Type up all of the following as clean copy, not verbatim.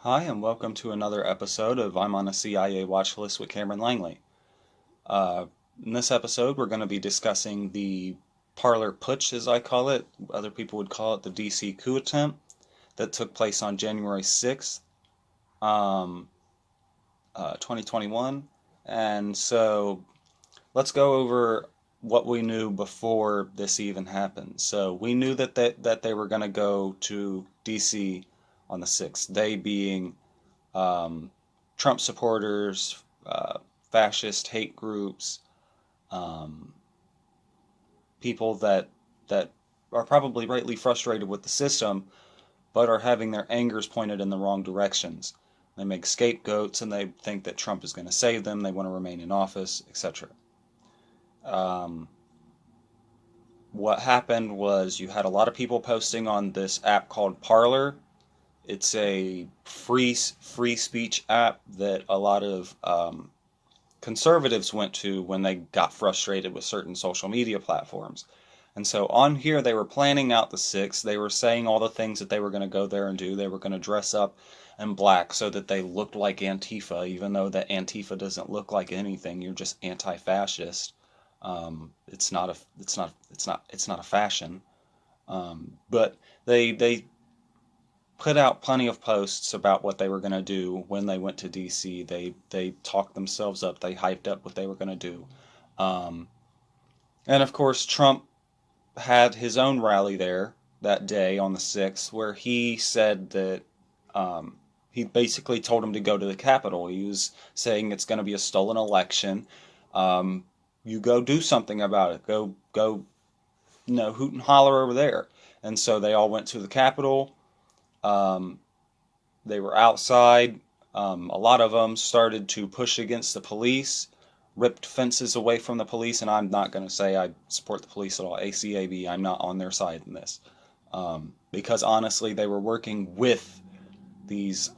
Hi, and welcome to another episode of I'm on a CIA watch list with Cameron Langley. Uh, in this episode, we're going to be discussing the Parler Putsch, as I call it. Other people would call it the DC coup attempt that took place on January 6th, um, 2021. And so let's go over what we knew before this even happened. So we knew that they were going to go to DC on the 6th, they being um, Trump supporters, fascist hate groups, um, people that are probably rightly frustrated with the system, but are having their angers pointed in the wrong directions. They make scapegoats and they think that Trump is going to save them. They want to remain in office, etc. Um, what happened was you had a lot of people posting on this app called Parler. It's a free speech app that a lot of conservatives went to when they got frustrated with certain social media platforms. And so on here, they were planning out the 6th. They were saying all the things that they were going to go there and do. They were going to dress up in black so that they looked like Antifa, even though that Antifa doesn't look like anything. You're just anti-fascist. It's not a fashion. But they put out plenty of posts about what they were going to do when they went to DC. They talked themselves up. They hyped up what they were going to do. Um, and of course, Trump had his own rally there that day on the 6th, where he said that he basically told him to go to the Capitol. He was saying it's going to be a stolen election. Um, you go do something about it. Go, hoot and holler over there. And so they all went to the Capitol. Um, They were outside. A lot of them started to push against the police, ripped fences away from the police, and I'm not going to say I support the police at all. ACAB, I'm not on their side in this. Because honestly, they were working with these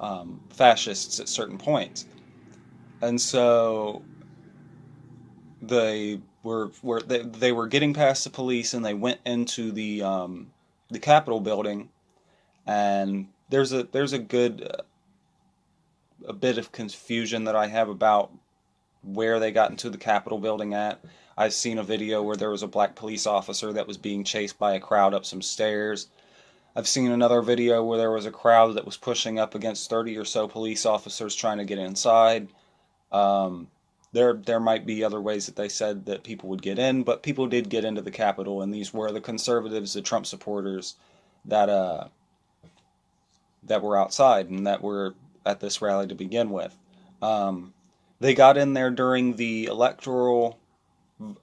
fascists at certain points. And so they were getting past the police and they went into the Capitol building, and there's a bit of confusion that I have about where they got into the Capitol building at. I've seen a video where there was a black police officer that was being chased by a crowd up some stairs. I've seen another video where there was a crowd that was pushing up against 30 or so police officers trying to get inside. Um, there might be other ways that they said that people would get in, but people did get into the Capitol, and these were the conservatives, the Trump supporters that that were outside and that were at this rally to begin with. Um, they got in there during the electoral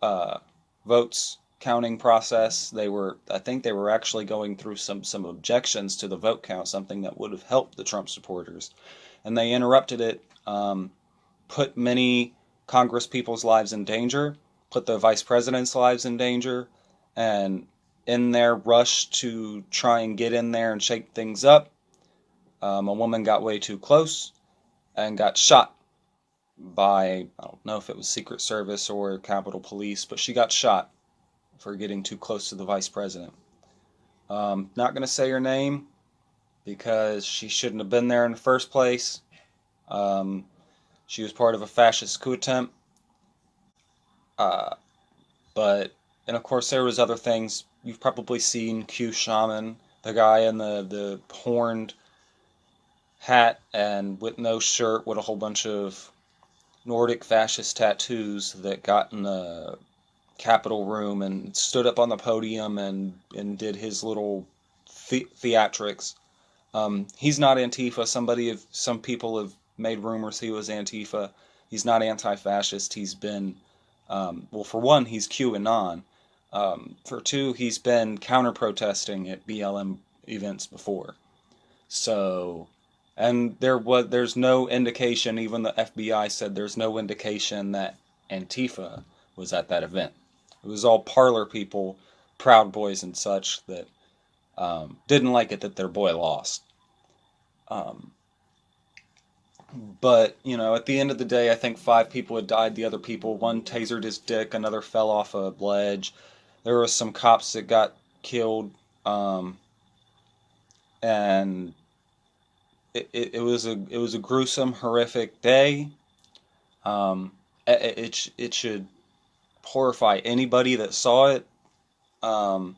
uh, votes counting process. I think they were actually going through some objections to the vote count, something that would have helped the Trump supporters, and they interrupted it. Put many Congress people's lives in danger, put the vice president's lives in danger, and in their rush to try and get in there and shake things up, a woman got way too close and got shot by, I don't know if it was Secret Service or Capitol Police, but she got shot for getting too close to the vice president. Not going to say her name because she shouldn't have been there in the first place. Um, she was part of a fascist coup attempt. Uh, but, and of course, there was other things. You've probably seen Q Shaman, the guy in the horned hat and with no shirt with a whole bunch of Nordic fascist tattoos that got in the Capitol room and stood up on the podium and did his little theatrics. He's not Antifa. Some people have made rumors he was Antifa. He's not anti-fascist. He's been, well, for one, he's QAnon. For two, he's been counter-protesting at BLM events before. So, and there's no indication. Even the FBI said there's no indication that Antifa was at that event. It was all Parler people, Proud Boys and such that didn't like it that their boy lost. Um, but at the end of the day, I think 5 people had died. The other people, one tasered his dick, another fell off a ledge. There were some cops that got killed, and it was a gruesome, horrific day. It should horrify anybody that saw it. Um,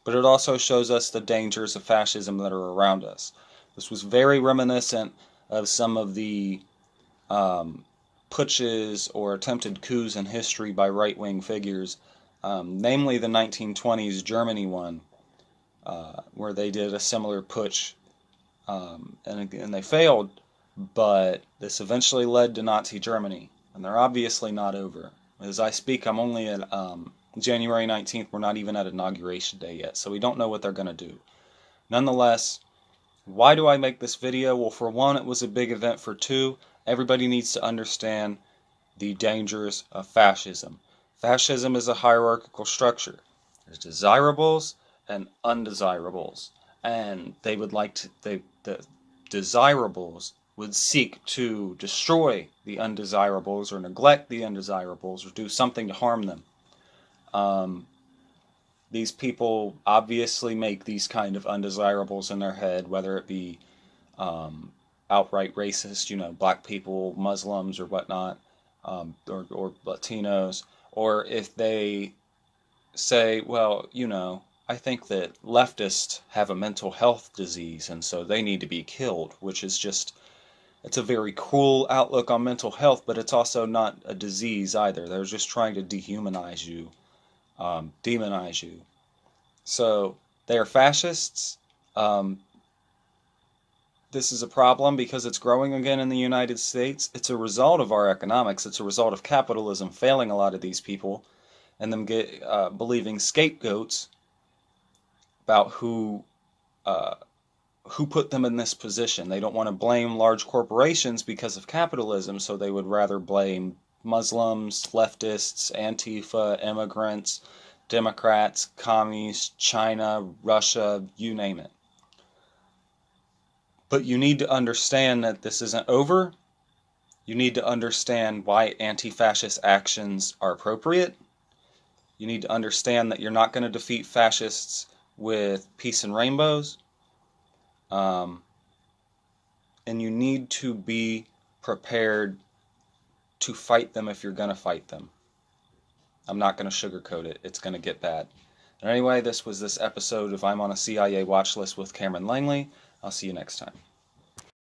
but it also shows us the dangers of fascism that are around us. This was very reminiscent of some of the putsches or attempted coups in history by right-wing figures, namely the 1920s Germany one, where they did a similar putsch, and they failed, but this eventually led to Nazi Germany, and they're obviously not over. As I speak, I'm only at January 19th. We're not even at Inauguration Day yet, so we don't know what they're going to do. Nonetheless, why do I make this video? Well, for one, it was a big event. For two, everybody needs to understand the dangers of fascism. Fascism is a hierarchical structure. There's desirables and undesirables. And they would like to, the desirables would seek to destroy the undesirables or neglect the undesirables or do something to harm them. These people obviously make these kind of undesirables in their head, whether it be outright racist, black people, Muslims, or whatnot, or Latinos, or if they say, well, I think that leftists have a mental health disease and so they need to be killed, which is just, it's a very cruel outlook on mental health, but it's also not a disease either. They're just trying to dehumanize you, demonize you. So they are fascists. This is a problem because it's growing again in the United States. It's a result of our economics. It's a result of capitalism failing a lot of these people and them believing scapegoats about who put them in this position. They don't want to blame large corporations because of capitalism, so they would rather blame Muslims, leftists, Antifa, immigrants, Democrats, commies, China, Russia, you name it. But you need to understand that this isn't over. You need to understand why anti-fascist actions are appropriate. You need to understand that you're not going to defeat fascists with peace and rainbows. And you need to be prepared to fight them if you're going to fight them. I'm not going to sugarcoat it. It's going to get bad. And anyway, this was this episode of I'm on a CIA watch list with Cameron Langley. I'll see you next time.